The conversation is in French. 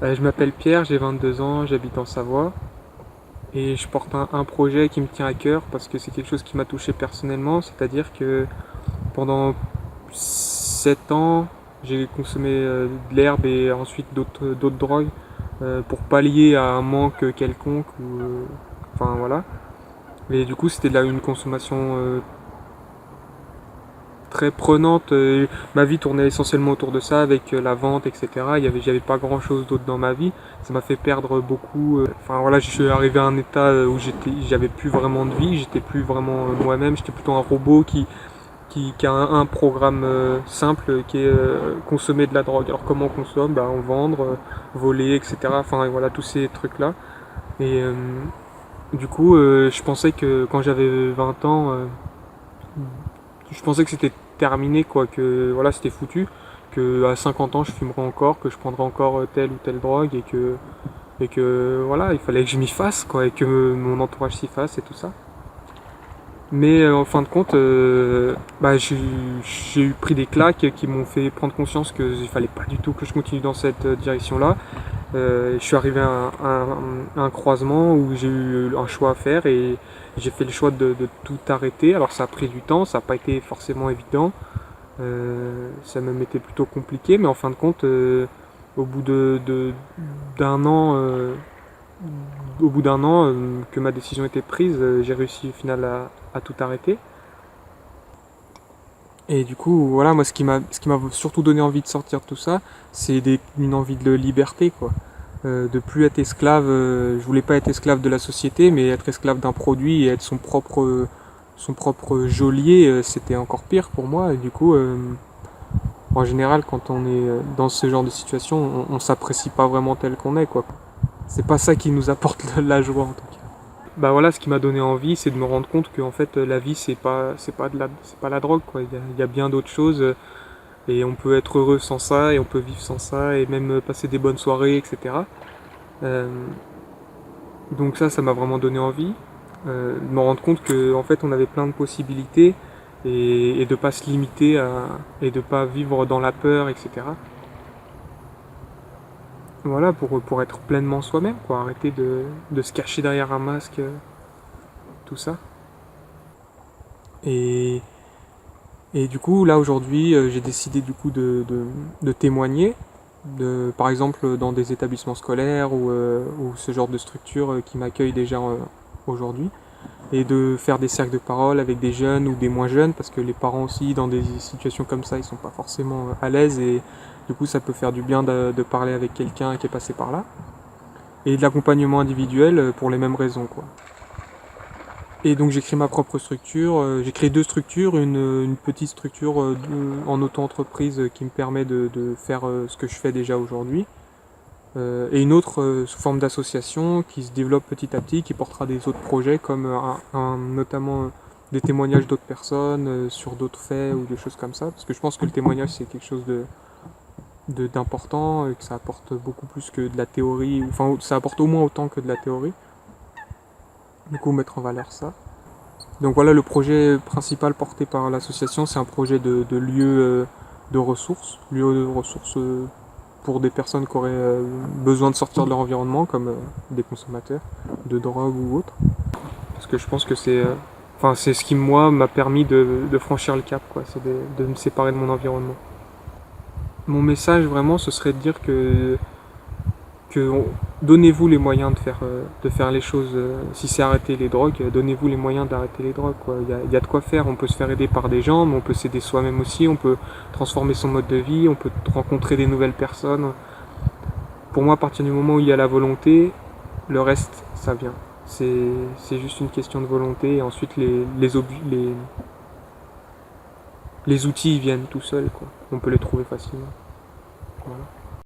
Je m'appelle Pierre, j'ai 22 ans, j'habite en Savoie et je porte un projet qui me tient à cœur parce que c'est quelque chose qui m'a touché personnellement, c'est-à-dire que pendant 7 ans, j'ai consommé de l'herbe et ensuite d'autres drogues pour pallier à un manque quelconque enfin voilà. Et du coup, c'était là une consommation très prenante. Ma vie tournait essentiellement autour de ça, avec la vente, etc. J'avais pas grand chose d'autre dans ma vie. Ça m'a fait perdre beaucoup. Enfin voilà, je suis arrivé à un état où j'avais plus vraiment de vie, j'étais plus vraiment moi-même, j'étais plutôt un robot qui a un programme simple qui est consommer de la drogue. Alors comment on consomme? Bah, en vendre, voler, etc. Enfin voilà, tous ces trucs-là. Et du coup, je pensais que quand j'avais 20 ans, je pensais que c'était terminé, quoi, que voilà, c'était foutu, que à 50 ans je fumerais encore, que je prendrais encore telle ou telle drogue et que voilà, il fallait que je m'y fasse, quoi, et que mon entourage s'y fasse et tout ça. Mais en fin de compte, bah, j'ai eu pris des claques qui m'ont fait prendre conscience qu'il fallait pas du tout que je continue dans cette direction-là. Je suis arrivé à un croisement où j'ai eu un choix à faire et j'ai fait le choix de tout arrêter. Alors ça a pris du temps, ça n'a pas été forcément évident. Ça même été plutôt compliqué, mais en fin de compte, au bout d'un an, que ma décision était prise, j'ai réussi au final à tout arrêter. Et du coup, voilà, moi ce qui m'a surtout donné envie de sortir de tout ça, c'est une envie de liberté, quoi. De plus être esclave, je voulais pas être esclave de la société, mais être esclave d'un produit et être son propre geôlier, c'était encore pire pour moi. Et du coup, en général, quand on est dans ce genre de situation, on s'apprécie pas vraiment tel qu'on est, quoi. C'est pas ça qui nous apporte la joie, en tout cas. Bah voilà, ce qui m'a donné envie, c'est de me rendre compte que en fait, la vie, c'est pas la drogue, quoi. Il y a bien d'autres choses, et on peut être heureux sans ça, et on peut vivre sans ça, et même passer des bonnes soirées, etc. Euh, donc ça m'a vraiment donné envie, de me rendre compte que en fait, on avait plein de possibilités, et de pas se limiter et de pas vivre dans la peur, etc. Voilà, pour être pleinement soi-même, quoi. Arrêter de se cacher derrière un masque, tout ça. Et, et du coup, là aujourd'hui, j'ai décidé du coup de témoigner, par exemple dans des établissements scolaires ou ce genre de structure qui m'accueillent déjà aujourd'hui, et de faire des cercles de parole avec des jeunes ou des moins jeunes, parce que les parents aussi, dans des situations comme ça, ils sont pas forcément à l'aise, et du coup, ça peut faire du bien de parler avec quelqu'un qui est passé par là. Et de l'accompagnement individuel pour les mêmes raisons, quoi. Et donc j'ai créé ma propre structure. J'ai créé deux structures, une petite structure en auto-entreprise qui me permet de faire ce que je fais déjà aujourd'hui, et une autre sous forme d'association qui se développe petit à petit, qui portera des autres projets comme notamment des témoignages d'autres personnes sur d'autres faits ou des choses comme ça, parce que je pense que le témoignage c'est quelque chose d'important, et que ça apporte beaucoup plus que de la théorie, enfin ça apporte au moins autant que de la théorie. Du coup, mettre en valeur ça. Donc voilà, le projet principal porté par l'association, c'est un projet de lieu de ressources pour des personnes qui auraient besoin de sortir de leur environnement, comme des consommateurs de drogue ou autre. Parce que je pense que c'est ce qui, moi, m'a permis de franchir le cap, quoi. C'est de me séparer de mon environnement. Mon message, vraiment, ce serait de dire que donnez-vous les moyens de faire les choses. Si c'est arrêter les drogues, donnez-vous les moyens d'arrêter les drogues, quoi. Il y a de quoi faire. On peut se faire aider par des gens, mais on peut s'aider soi-même aussi. On peut transformer son mode de vie, on peut rencontrer des nouvelles personnes. Pour moi, à partir du moment où il y a la volonté, le reste, ça vient. C'est juste une question de volonté, et ensuite les outils ils viennent tout seuls, quoi. On peut les trouver facilement. Voilà.